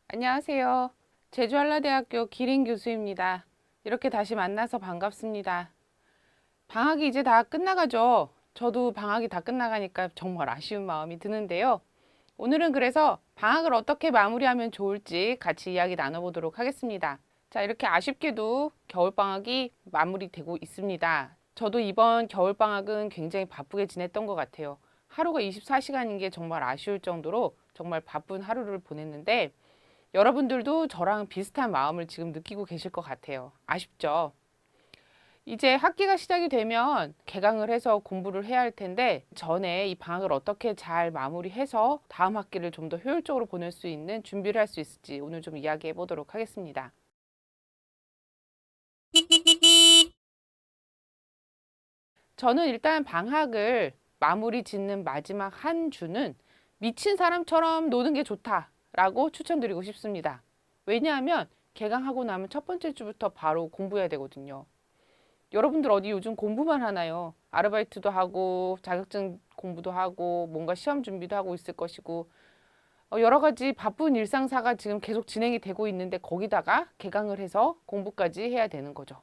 안녕하세요. 제주한라대학교 기린 교수입니다. 이렇게 다시 만나서 반갑습니다. 방학이 이제 다 끝나가죠. 저도 방학이 다 끝나가니까 정말 아쉬운 마음이 드는데요. 오늘은 그래서 방학을 어떻게 마무리하면 좋을지 같이 이야기 나눠보도록 하겠습니다. 자, 이렇게 아쉽게도 겨울방학이 마무리되고 있습니다. 저도 이번 겨울방학은 굉장히 바쁘게 지냈던 것 같아요. 하루가 24시간인 게 정말 아쉬울 정도로 정말 바쁜 하루를 보냈는데 여러분들도 저랑 비슷한 마음을 지금 느끼고 계실 것 같아요. 아쉽죠? 이제 학기가 시작이 되면 개강을 해서 공부를 해야 할 텐데 전에 이 방학을 어떻게 잘 마무리해서 다음 학기를 좀 더 효율적으로 보낼 수 있는 준비를 할 수 있을지 오늘 좀 이야기해 보도록 하겠습니다. 저는 일단 방학을 마무리 짓는 마지막 한 주는 미친 사람처럼 노는 게 좋다라고 추천드리고 싶습니다. 왜냐하면 개강하고 나면 첫 번째 주부터 바로 공부해야 되거든요. 여러분들 어디 요즘 공부만 하나요? 아르바이트도 하고 자격증 공부도 하고 뭔가 시험 준비도 하고 있을 것이고 여러 가지 바쁜 일상사가 지금 계속 진행이 되고 있는데 거기다가 개강을 해서 공부까지 해야 되는 거죠.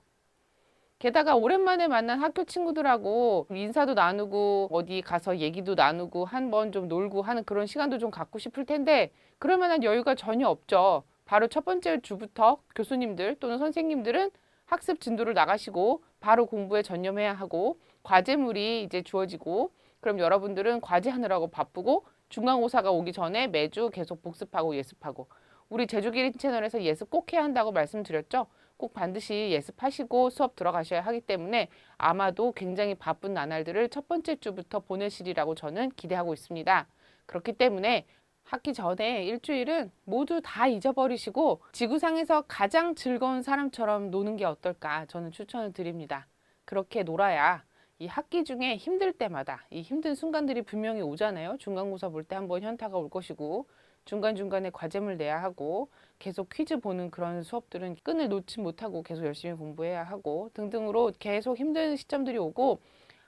게다가 오랜만에 만난 학교 친구들하고 인사도 나누고 어디 가서 얘기도 나누고 한번 좀 놀고 하는 그런 시간도 좀 갖고 싶을 텐데 그럴 만한 여유가 전혀 없죠. 바로 첫 번째 주부터 교수님들 또는 선생님들은 학습 진도를 나가시고 바로 공부에 전념해야 하고 과제물이 이제 주어지고 그럼 여러분들은 과제하느라고 바쁘고 중간고사가 오기 전에 매주 계속 복습하고 예습하고 우리 제주기린 채널에서 예습 꼭 해야 한다고 말씀드렸죠. 꼭 반드시 예습하시고 수업 들어가셔야 하기 때문에 아마도 굉장히 바쁜 나날들을 첫 번째 주부터 보내시리라고 저는 기대하고 있습니다. 그렇기 때문에 학기 전에 일주일은 모두 다 잊어버리시고 지구상에서 가장 즐거운 사람처럼 노는 게 어떨까 저는 추천을 드립니다. 그렇게 놀아야 이 학기 중에 힘들 때마다 이 힘든 순간들이 분명히 오잖아요. 중간고사 볼 때 한번 현타가 올 것이고 중간중간에 과제물 내야 하고 계속 퀴즈 보는 그런 수업들은 끈을 놓지 못하고 계속 열심히 공부해야 하고 등등으로 계속 힘든 시점들이 오고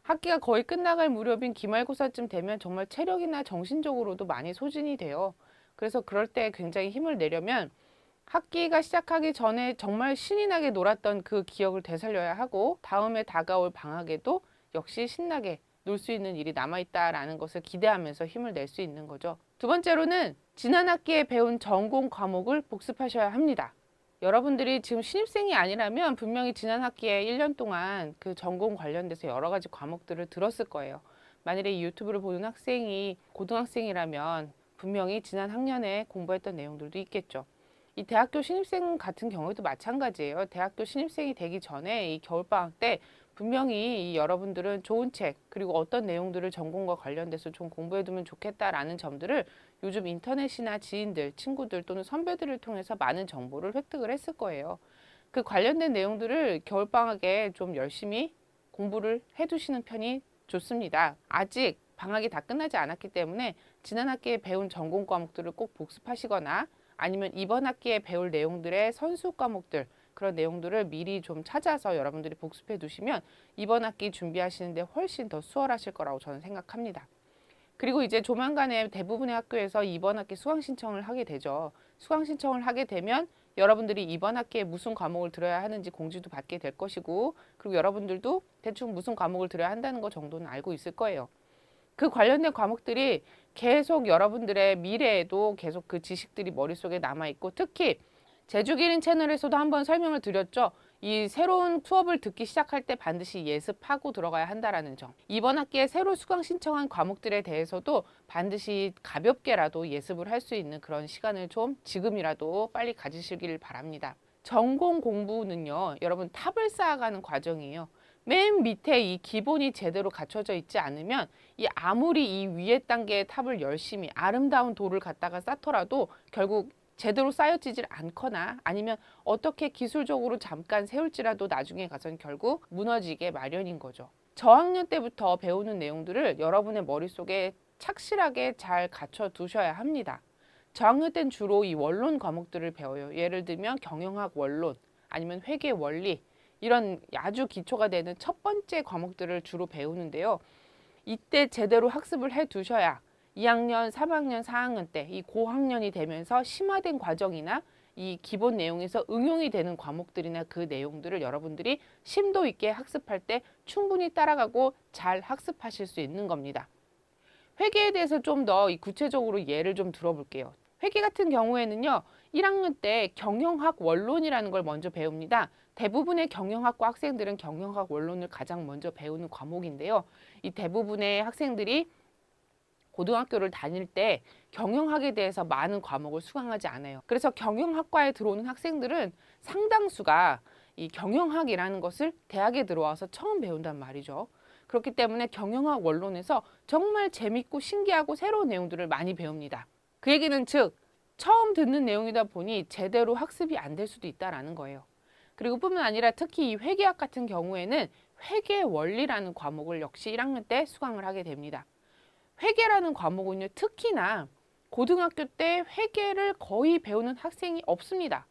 학기가 거의 끝나갈 무렵인 기말고사쯤 되면 정말 체력이나 정신적으로도 많이 소진이 돼요. 그래서 그럴 때 굉장히 힘을 내려면 학기가 시작하기 전에 정말 신이 나게 놀았던 그 기억을 되살려야 하고 다음에 다가올 방학에도 역시 신나게 놀 수 있는 일이 남아있다라는 것을 기대하면서 힘을 낼 수 있는 거죠. 두 번째로는 지난 학기에 배운 전공 과목을 복습하셔야 합니다. 여러분들이 지금 신입생이 아니라면 분명히 지난 학기에 1년 동안 그 전공 관련돼서 여러 가지 과목들을 들었을 거예요. 만일에 이 유튜브를 보는 학생이 고등학생이라면 분명히 지난 학년에 공부했던 내용들도 있겠죠. 이 대학교 신입생 같은 경우에도 마찬가지예요. 대학교 신입생이 되기 전에 이 겨울방학 때 분명히 이 여러분들은 좋은 책 그리고 어떤 내용들을 전공과 관련돼서 좀 공부해두면 좋겠다라는 점들을 요즘 인터넷이나 지인들, 친구들 또는 선배들을 통해서 많은 정보를 획득을 했을 거예요. 그 관련된 내용들을 겨울방학에 좀 열심히 공부를 해두시는 편이 좋습니다. 아직 방학이 다 끝나지 않았기 때문에 지난 학기에 배운 전공 과목들을 꼭 복습하시거나 아니면 이번 학기에 배울 내용들의 선수 과목들 그런 내용들을 미리 좀 찾아서 여러분들이 복습해 두시면 이번 학기 준비하시는데 훨씬 더 수월하실 거라고 저는 생각합니다. 그리고 이제 조만간에 대부분의 학교에서 이번 학기 수강 신청을 하게 되죠. 수강 신청을 하게 되면 여러분들이 이번 학기에 무슨 과목을 들어야 하는지 공지도 받게 될 것이고 그리고 여러분들도 대충 무슨 과목을 들어야 한다는 거 정도는 알고 있을 거예요. 그 관련된 과목들이 계속 여러분들의 미래에도 계속 그 지식들이 머릿속에 남아있고 특히 제주기린 채널에서도 한번 설명을 드렸죠. 이 새로운 수업을 듣기 시작할 때 반드시 예습하고 들어가야 한다라는 점. 이번 학기에 새로 수강 신청한 과목들에 대해서도 반드시 가볍게라도 예습을 할 수 있는 그런 시간을 좀 지금이라도 빨리 가지시길 바랍니다. 전공 공부는요, 여러분 탑을 쌓아가는 과정이에요. 맨 밑에 이 기본이 제대로 갖춰져 있지 않으면 이 아무리 이 위에 단계의 탑을 열심히 아름다운 돌을 갖다가 쌓더라도 결국 제대로 쌓여지질 않거나 아니면 어떻게 기술적으로 잠깐 세울지라도 나중에 가서는 결국 무너지게 마련인 거죠. 저학년 때부터 배우는 내용들을 여러분의 머릿속에 착실하게 잘 갖춰 두셔야 합니다. 저학년 땐 주로 이 원론 과목들을 배워요. 예를 들면 경영학 원론 아니면 회계 원리 이런 아주 기초가 되는 첫 번째 과목들을 주로 배우는데요. 이때 제대로 학습을 해 두셔야 2학년, 3학년, 4학년 때 이 고학년이 되면서 심화된 과정이나 이 기본 내용에서 응용이 되는 과목들이나 그 내용들을 여러분들이 심도 있게 학습할 때 충분히 따라가고 잘 학습하실 수 있는 겁니다. 회계에 대해서 좀 더 구체적으로 예를 좀 들어볼게요. 회계 같은 경우에는요, 1학년 때 경영학 원론이라는 걸 먼저 배웁니다. 대부분의 경영학과 학생들은 경영학 원론을 가장 먼저 배우는 과목인데요. 이 대부분의 학생들이 고등학교를 다닐 때 경영학에 대해서 많은 과목을 수강하지 않아요. 그래서 경영학과에 들어오는 학생들은 상당수가 이 경영학이라는 것을 대학에 들어와서 처음 배운단 말이죠. 그렇기 때문에 경영학 원론에서 정말 재밌고 신기하고 새로운 내용들을 많이 배웁니다. 그 얘기는 즉 처음 듣는 내용이다 보니 제대로 학습이 안 될 수도 있다라는 거예요. 그리고 뿐만 아니라 특히 이 회계학 같은 경우에는 회계 원리라는 과목을 역시 1학년 때 수강을 하게 됩니다. 회계라는 과목은요, 특히나 고등학교 때 회계를 거의 배우는 학생이 없습니다.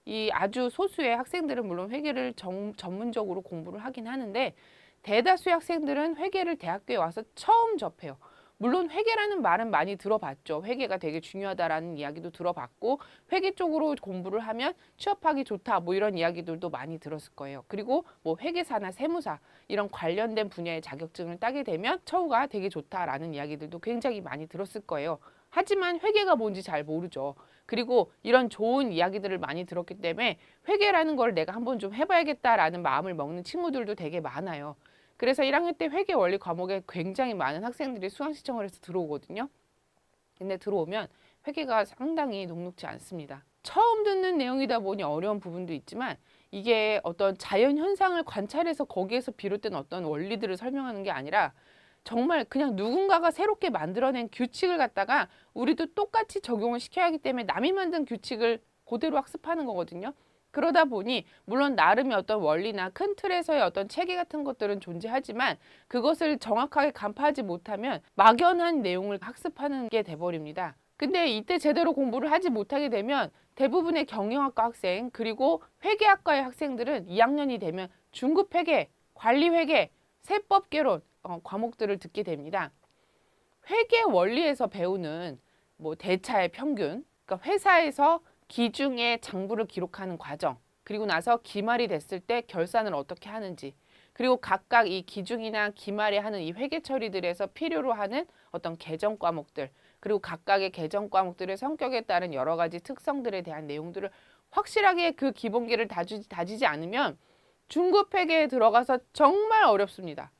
이 아주 소수의 학생들은 물론 회계를 전문적으로 공부를 하긴 하는데 대다수의 학생들은 회계를 대학교에 와서 처음 접해요. 물론 회계라는 말은 많이 들어봤죠. 회계가 되게 중요하다라는 이야기도 들어봤고 회계 쪽으로 공부를 하면 취업하기 좋다 뭐 이런 이야기들도 많이 들었을 거예요. 그리고 뭐 회계사나 세무사 이런 관련된 분야의 자격증을 따게 되면 처우가 되게 좋다라는 이야기들도 굉장히 많이 들었을 거예요. 하지만 회계가 뭔지 잘 모르죠. 그리고 이런 좋은 이야기들을 많이 들었기 때문에 회계라는 걸 내가 한번 좀 해봐야겠다라는 마음을 먹는 친구들도 되게 많아요. 그래서 1학년 때 회계 원리 과목에 굉장히 많은 학생들이 수강 신청을 해서 들어오거든요. 근데 들어오면 회계가 상당히 녹록지 않습니다. 처음 듣는 내용이다 보니 어려운 부분도 있지만 이게 어떤 자연 현상을 관찰해서 거기에서 비롯된 어떤 원리들을 설명하는 게 아니라 정말 그냥 누군가가 새롭게 만들어낸 규칙을 갖다가 우리도 똑같이 적용을 시켜야 하기 때문에 남이 만든 규칙을 그대로 학습하는 거거든요. 그러다 보니 물론 나름의 어떤 원리나 큰 틀에서의 어떤 체계 같은 것들은 존재하지만 그것을 정확하게 간파하지 못하면 막연한 내용을 학습하는 게 돼버립니다. 근데 이때 제대로 공부를 하지 못하게 되면 대부분의 경영학과 학생 그리고 회계학과의 학생들은 2학년이 되면 중급회계, 관리회계, 세법개론 과목들을 듣게 됩니다. 회계 원리에서 배우는 뭐 대차의 평균, 그러니까 회사에서 기중의 장부를 기록하는 과정, 그리고 나서 기말이 됐을 때 결산을 어떻게 하는지, 그리고 각각 이 기중이나 기말에 하는 이 회계 처리들에서 필요로 하는 어떤 개정 과목들, 그리고 각각의 개정 과목들의 성격에 따른 여러 가지 특성들에 대한 내용들을 확실하게 그 기본기를 다지지 않으면 중급 회계에 들어가서 정말 어렵습니다.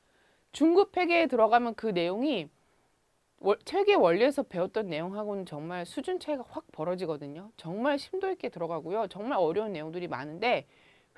중급 회계에 들어가면 그 내용이 회계 원리에서 배웠던 내용하고는 정말 수준 차이가 확 벌어지거든요. 정말 심도 있게 들어가고요. 정말 어려운 내용들이 많은데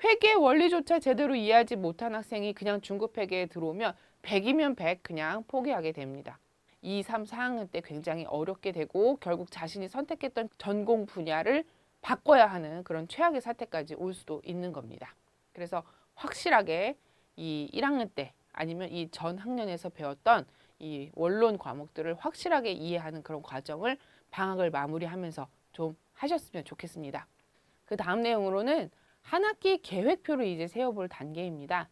회계 원리조차 제대로 이해하지 못한 학생이 그냥 중급 회계에 들어오면 100이면 100 그냥 포기하게 됩니다. 2, 3, 4학년 때 굉장히 어렵게 되고 결국 자신이 선택했던 전공 분야를 바꿔야 하는 그런 최악의 사태까지 올 수도 있는 겁니다. 그래서 확실하게 이 1학년 때 아니면 이 전 학년에서 배웠던 이 원론 과목들을 확실하게 이해하는 그런 과정을 방학을 마무리하면서 좀 하셨으면 좋겠습니다. 그 다음 내용으로는 한 학기 계획표를 이제 세워볼 단계입니다.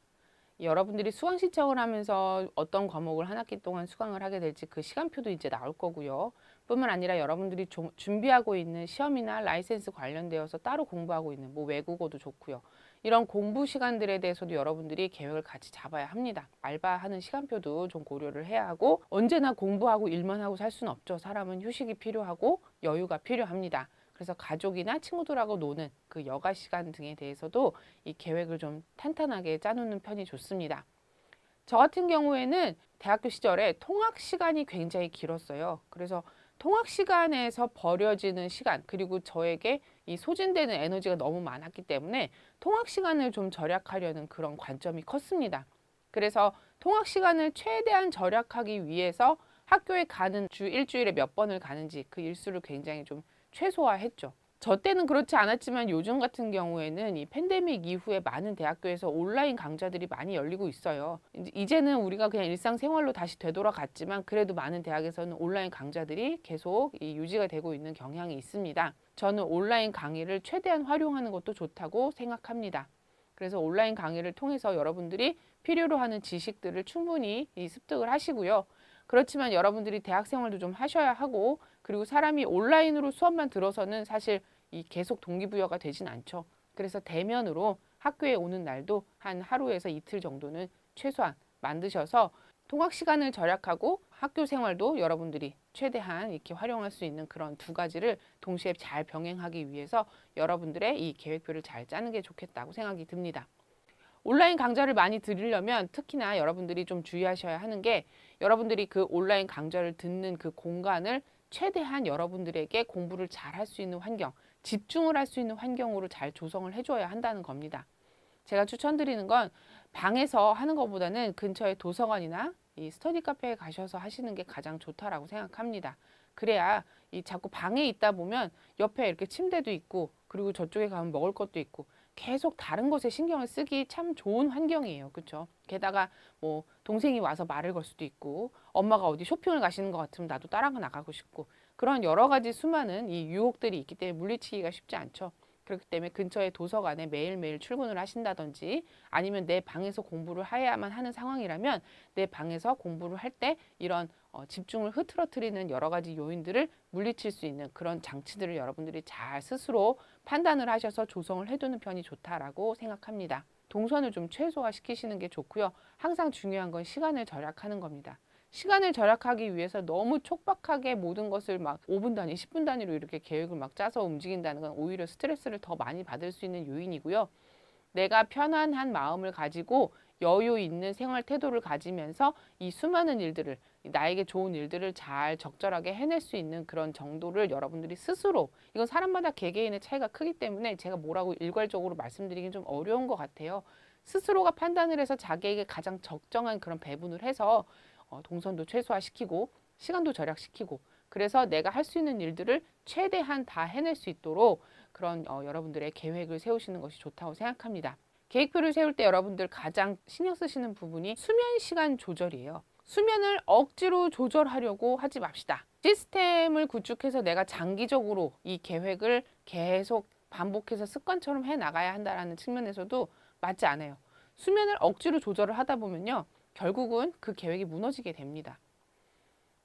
여러분들이 수강 신청을 하면서 어떤 과목을 한 학기 동안 수강을 하게 될지 그 시간표도 이제 나올 거고요. 뿐만 아니라 여러분들이 준비하고 있는 시험이나 라이센스 관련되어서 따로 공부하고 있는 뭐 외국어도 좋고요. 이런 공부 시간들에 대해서도 여러분들이 계획을 같이 잡아야 합니다. 알바하는 시간표도 좀 고려를 해야 하고 언제나 공부하고 일만 하고 살 수는 없죠. 사람은 휴식이 필요하고 여유가 필요합니다. 그래서 가족이나 친구들하고 노는 그 여가 시간 등에 대해서도 이 계획을 좀 탄탄하게 짜놓는 편이 좋습니다. 저 같은 경우에는 대학교 시절에 통학 시간이 굉장히 길었어요. 그래서 통학 시간에서 버려지는 시간, 그리고 저에게 이 소진되는 에너지가 너무 많았기 때문에 통학 시간을 좀 절약하려는 그런 관점이 컸습니다. 그래서 통학 시간을 최대한 절약하기 위해서 학교에 가는 주 일주일에 몇 번을 가는지 그 일수를 굉장히 좀 최소화했죠. 저 때는 그렇지 않았지만 요즘 같은 경우에는 이 팬데믹 이후에 많은 대학교에서 온라인 강좌들이 많이 열리고 있어요. 이제는 우리가 그냥 일상생활로 다시 되돌아갔지만 그래도 많은 대학에서는 온라인 강좌들이 계속 유지가 되고 있는 경향이 있습니다. 저는 온라인 강의를 최대한 활용하는 것도 좋다고 생각합니다. 그래서 온라인 강의를 통해서 여러분들이 필요로 하는 지식들을 충분히 습득을 하시고요. 그렇지만 여러분들이 대학 생활도 좀 하셔야 하고, 그리고 사람이 온라인으로 수업만 들어서는 사실 이 계속 동기부여가 되진 않죠. 그래서 대면으로 학교에 오는 날도 한 하루에서 이틀 정도는 최소한 만드셔서 통학 시간을 절약하고 학교 생활도 여러분들이 최대한 이렇게 활용할 수 있는 그런 두 가지를 동시에 잘 병행하기 위해서 여러분들의 이 계획표를 잘 짜는 게 좋겠다고 생각이 듭니다. 온라인 강좌를 많이 들으려면 특히나 여러분들이 좀 주의하셔야 하는 게, 여러분들이 그 온라인 강좌를 듣는 그 공간을 최대한 여러분들에게 공부를 잘 할 수 있는 환경, 집중을 할 수 있는 환경으로 잘 조성을 해줘야 한다는 겁니다. 제가 추천드리는 건 방에서 하는 것보다는 근처에 도서관이나 이 스터디 카페에 가셔서 하시는 게 가장 좋다라고 생각합니다. 그래야 이 자꾸 방에 있다 보면 옆에 이렇게 침대도 있고, 그리고 저쪽에 가면 먹을 것도 있고, 계속 다른 것에 신경을 쓰기 참 좋은 환경이에요. 그렇죠? 게다가 뭐 동생이 와서 말을 걸 수도 있고, 엄마가 어디 쇼핑을 가시는 것 같으면 나도 따라가 나가고 싶고, 그런 여러 가지 수많은 이 유혹들이 있기 때문에 물리치기가 쉽지 않죠. 그렇기 때문에 근처에 도서관에 매일매일 출근을 하신다든지, 아니면 내 방에서 공부를 해야만 하는 상황이라면 내 방에서 공부를 할 때 이런 집중을 흐트러뜨리는 여러 가지 요인들을 물리칠 수 있는 그런 장치들을 여러분들이 잘 스스로 판단을 하셔서 조성을 해두는 편이 좋다라고 생각합니다. 동선을 좀 최소화시키시는 게 좋고요. 항상 중요한 건 시간을 절약하는 겁니다. 시간을 절약하기 위해서 너무 촉박하게 모든 것을 막 5분 단위, 10분 단위로 이렇게 계획을 막 짜서 움직인다는 건 오히려 스트레스를 더 많이 받을 수 있는 요인이고요. 내가 편안한 마음을 가지고 여유 있는 생활 태도를 가지면서 이 수많은 일들을, 나에게 좋은 일들을 잘 적절하게 해낼 수 있는 그런 정도를 여러분들이 스스로, 이건 사람마다 개개인의 차이가 크기 때문에 제가 뭐라고 일괄적으로 말씀드리긴 좀 어려운 것 같아요. 스스로가 판단을 해서 자기에게 가장 적정한 그런 배분을 해서 동선도 최소화시키고 시간도 절약시키고, 그래서 내가 할 수 있는 일들을 최대한 다 해낼 수 있도록 그런 여러분들의 계획을 세우시는 것이 좋다고 생각합니다. 계획표를 세울 때 여러분들 가장 신경 쓰시는 부분이 수면 시간 조절이에요. 수면을 억지로 조절하려고 하지 맙시다. 시스템을 구축해서 내가 장기적으로 이 계획을 계속 반복해서 습관처럼 해 나가야 한다는 측면에서도 맞지 않아요. 수면을 억지로 조절을 하다 보면요, 결국은 그 계획이 무너지게 됩니다.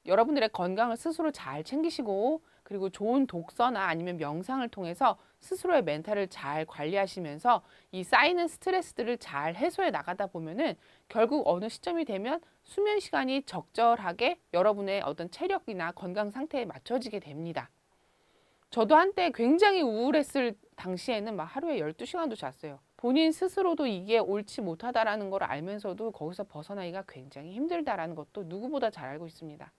여러분들의 건강을 스스로 잘 챙기시고, 그리고 좋은 독서나 아니면 명상을 통해서 스스로의 멘탈을 잘 관리하시면서 이 쌓이는 스트레스들을 잘 해소해 나가다 보면은 결국 어느 시점이 되면 수면 시간이 적절하게 여러분의 어떤 체력이나 건강 상태에 맞춰지게 됩니다. 저도 한때 굉장히 우울했을 당시에는 막 하루에 12시간도 잤어요. 본인 스스로도 이게 옳지 못하다라는 걸 알면서도 거기서 벗어나기가 굉장히 힘들다라는 것도 누구보다 잘 알고 있습니다.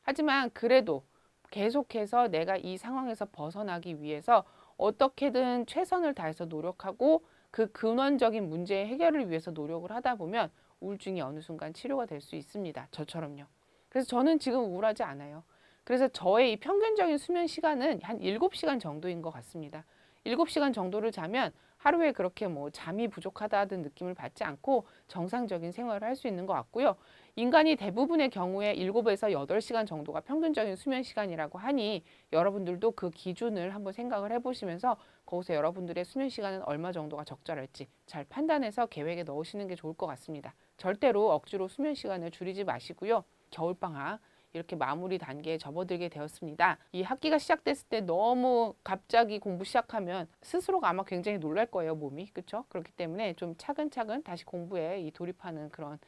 하지만 그래도 계속해서 내가 이 상황에서 벗어나기 위해서 어떻게든 최선을 다해서 노력하고 그 근원적인 문제의 해결을 위해서 노력을 하다 보면 우울증이 어느 순간 치료가 될 수 있습니다. 저처럼요. 그래서 저는 지금 우울하지 않아요. 그래서 저의 이 평균적인 수면 시간은 한 7시간 정도인 것 같습니다. 7시간 정도를 자면 하루에 그렇게 뭐 잠이 부족하다는 느낌을 받지 않고 정상적인 생활을 할 수 있는 것 같고요. 인간이 대부분의 경우에 7에서 8시간 정도가 평균적인 수면 시간이라고 하니 여러분들도 그 기준을 한번 생각을 해보시면서 거기서 여러분들의 수면 시간은 얼마 정도가 적절할지 잘 판단해서 계획에 넣으시는 게 좋을 것 같습니다. 절대로 억지로 수면 시간을 줄이지 마시고요. 겨울방학 이렇게 마무리 단계에 접어들게 되었습니다. 이 학기가 시작됐을 때 너무 갑자기 공부 시작하면 스스로가 아마 굉장히 놀랄 거예요, 몸이. 그렇죠? 그렇기 때문에 좀 차근차근 다시 공부에 돌입하는 그런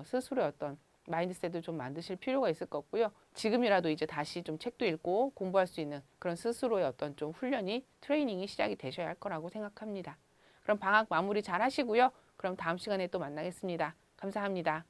스스로의 어떤 마인드셋을 좀 만드실 필요가 있을 것 같고요. 지금이라도 이제 다시 좀 책도 읽고 공부할 수 있는 그런 스스로의 어떤 좀 훈련이, 트레이닝이 시작이 되셔야 할 거라고 생각합니다. 그럼 방학 마무리 잘 하시고요. 그럼 다음 시간에 또 만나겠습니다. 감사합니다.